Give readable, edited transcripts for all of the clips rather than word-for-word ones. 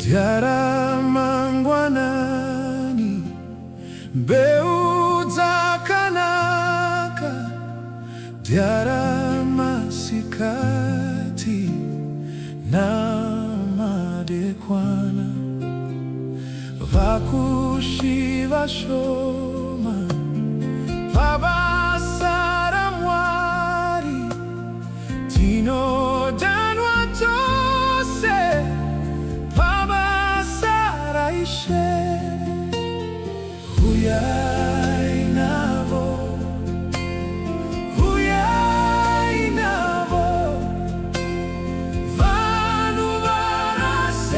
Diara mangwanani, mbeu za kanaka, diara masikati na madekwana, vakushi vashoma, vabasara mwari, tino danwa tose, vabasara ishe, huyai navo, huyai navo, vanu varasiki,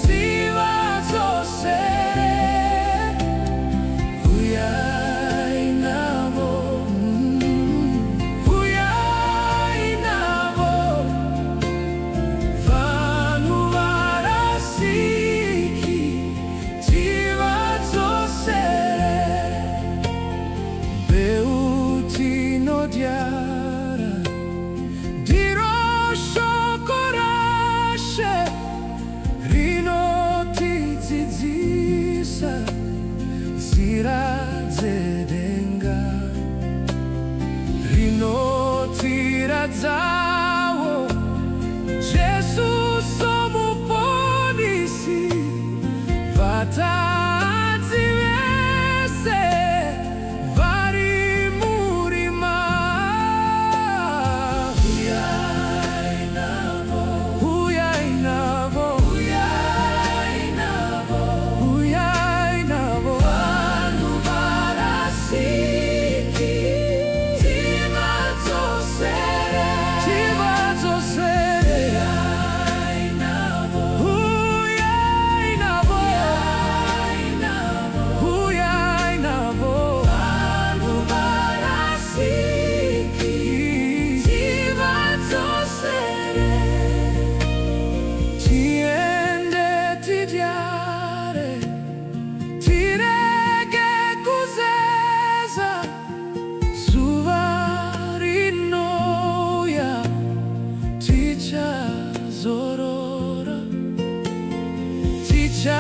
ziva zose, huyai navo, huyai navo, vanu varasiki, ziva zose, beutino diara, dirosho korashe, rino tizizisa, ziradzedenga, rino tiradzawo, Jesus somuponisi, vatadzivese, varimurima, huyai navo, huyai navo, huyai navo, huyai navo, vanu varasiki, ziva zosere, huyai navo, huyai navo, huyai navo, vanu varasiki, ziva zosere, tiende tidiare, tirege kuzeza, suvarinoya, ticha zorora, ticha